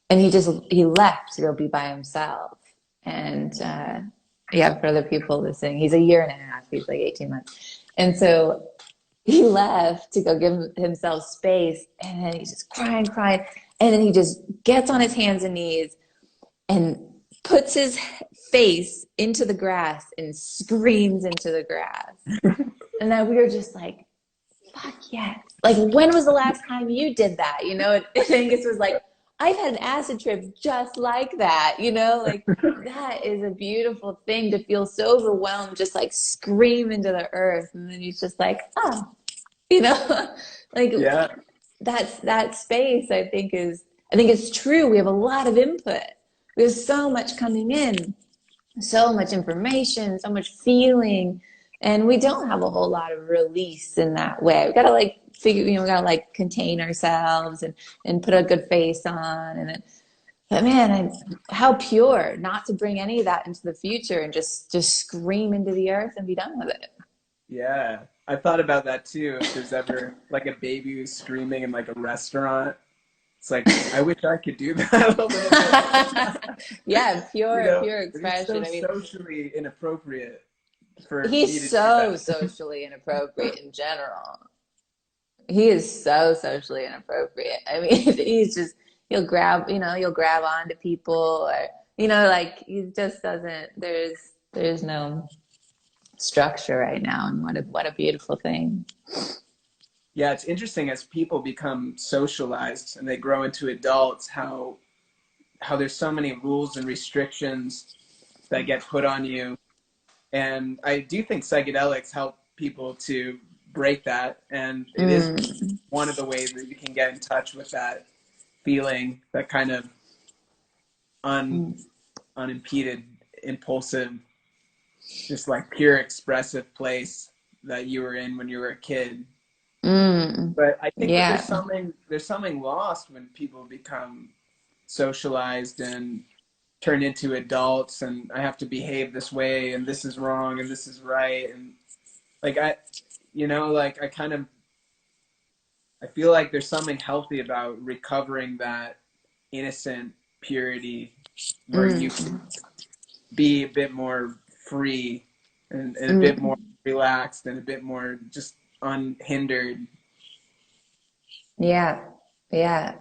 B: And he left to go be by himself. And for other people listening, he's a year and a half. He's like 18 months. And so he left to go give himself space. And then he's just crying. And then he just gets on his hands and knees and puts his face into the grass and screams into the grass. And then we were just like, fuck yes. Like, when was the last time you did that? And Angus was like, I've had an acid trip just like that, like that is a beautiful thing to feel so overwhelmed, just like scream into the earth. And then he's just like, oh, like
C: Yeah.
B: that's that space. I think it's true. We have a lot of input. We have so much coming in, so much information, so much feeling, and we don't have a whole lot of release in that way. We got to like figure, we got to like contain ourselves and put a good face on. But man, how pure not to bring any of that into the future and just scream into the earth and be done with it.
C: Yeah. I thought about that too. If there's ever like a baby who's screaming in like a restaurant, it's like, I wish I could do that a little bit.
B: Yeah, pure expression.
C: It's so socially inappropriate for me to
B: He's
C: do
B: so
C: that.
B: socially inappropriate in general. He is so socially inappropriate. I mean, he'll grab onto people or, like he just doesn't, there's no structure right now. And what a beautiful thing.
C: Yeah, it's interesting as people become socialized and they grow into adults, how there's so many rules and restrictions that get put on you. And I do think psychedelics help people to break that. And it is one of the ways that you can get in touch with that feeling, that kind of unimpeded, impulsive, just like pure expressive place that you were in when you were a kid. But I think that there's something lost when people become socialized and turn into adults, and I have to behave this way, and this is wrong, and this is right, and like I feel like there's something healthy about recovering that innocent purity where you can be a bit more free and a bit more relaxed and a bit more just unhindered.
B: Yeah. I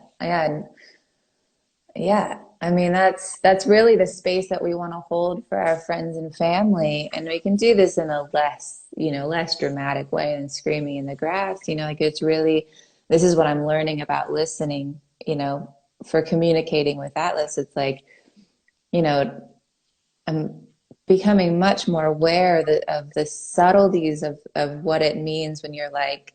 B: mean, that's really the space that we want to hold for our friends and family. And we can do this in a less dramatic way than screaming in the grass. Like it's really, this is what I'm learning about listening, for communicating with Atlas. It's like, I'm becoming much more aware of the subtleties of what it means when you're like,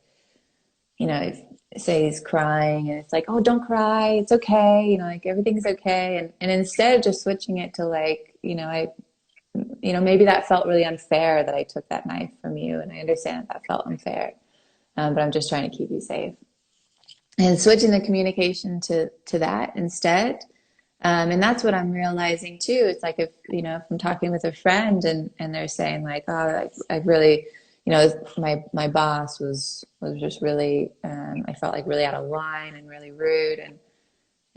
B: say he's crying and it's like, oh, don't cry, it's okay, like everything's okay, and instead of just switching it to like, maybe that felt really unfair that I took that knife from you, and I understand that felt unfair, but I'm just trying to keep you safe, and switching the communication to that instead. And that's what I'm realizing too. It's like if I'm talking with a friend and they're saying like, oh, I really, my boss was just really, I felt like really out of line and really rude, and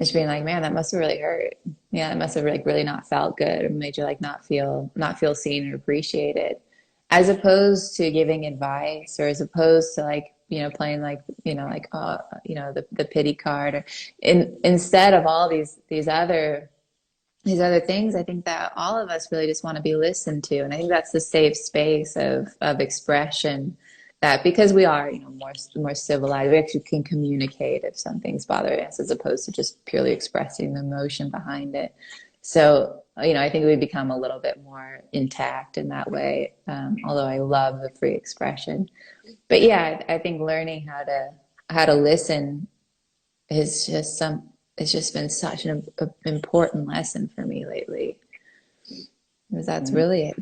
B: just being like, man, that must have really hurt. Yeah, it must have like really not felt good, or made you like not feel seen or appreciated. as opposed to giving advice, or as opposed to like, playing like, the pity card, or instead of all these other things, I think that all of us really just want to be listened to. And I think that's the safe space of expression, that because we are, more civilized, we actually can communicate if something's bothering us, as opposed to just purely expressing the emotion behind it. So, I think we become a little bit more intact in that way. Although I love the free expression. But yeah, I think learning how to listen is it's just been such an important lesson for me lately. Because that's really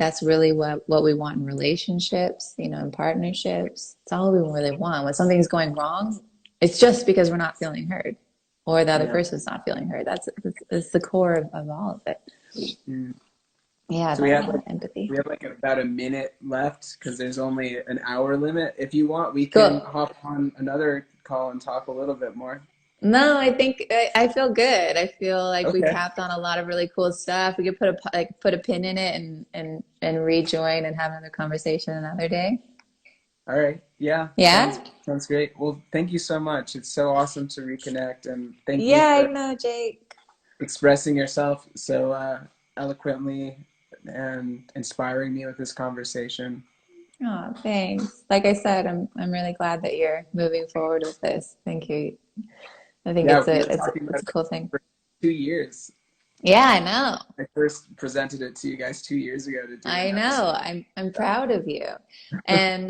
B: what we want in relationships, in partnerships. It's all we really want. When something's going wrong, it's just because we're not feeling heard, or the other person's not feeling heard. That's the core of all of it.
C: Mm.
B: Yeah,
C: so we have
B: empathy.
C: We have like about a minute left, because there's only an hour limit. If you want, we can hop on another call and talk a little bit more.
B: No, I think I feel good. I feel like we
C: Okay.
B: tapped on a lot of really cool stuff. We could put a pin in it and rejoin and have another conversation another day.
C: All right. Yeah.
B: Yeah.
C: Sounds great. Well, thank you so much. It's so awesome to reconnect, and thank you
B: Yeah,
C: for
B: I know, Jake.
C: expressing yourself so eloquently and inspiring me with this conversation.
B: Oh, thanks. Like I said, I'm really glad that you're moving forward with this. Thank you. I think
C: We were
B: it's
C: talking about
B: a cool thing.
C: for 2 years.
B: Yeah, I know.
C: I first presented it to you guys 2 years ago to do
B: I know. I'm proud of you. And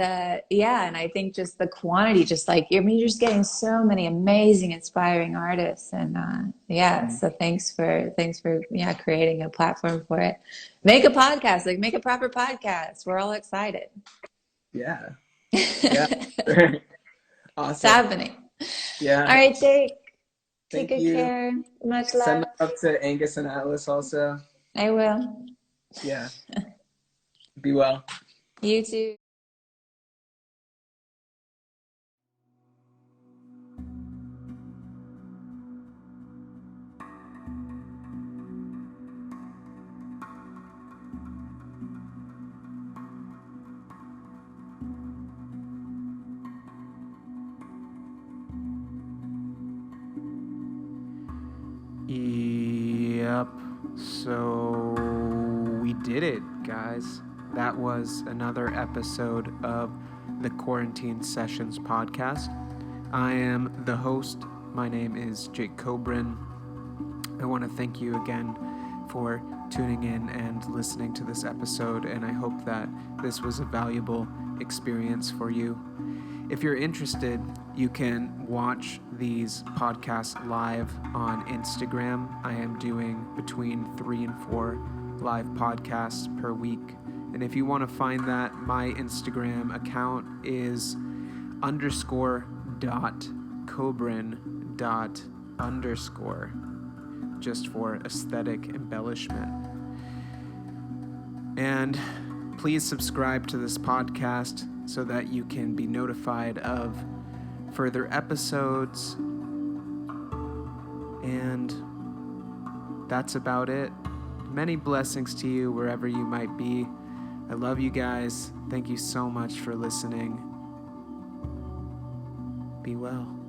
B: yeah, and I think just the quantity, just like you're just getting so many amazing, inspiring artists. And yeah, so thanks for creating a platform for it. Make a podcast, like make a proper podcast. We're all excited.
C: Yeah. Yeah. Awesome.
B: It's happening.
C: Yeah.
B: All right, Jake.
C: Thank
B: Take good
C: you.
B: care. Much love.
C: Send up to Angus and Atlas also.
B: I will.
C: Yeah. Be well.
B: You too.
A: Yep. So we did it, guys. That was another episode of the Quarantine Sessions podcast. I am the host. My name is Jake Cobrin. I want to thank you again for tuning in and listening to this episode, and I hope that this was a valuable experience for you. If you're interested, you can watch these podcasts live on Instagram. I am doing between 3 and 4 live podcasts per week. And if you want to find that, my Instagram account is _.cobrin._ just for aesthetic embellishment. And please subscribe to this podcast so that you can be notified of further episodes. And that's about it. Many blessings to you wherever you might be. I love you guys. Thank you so much for listening. Be well.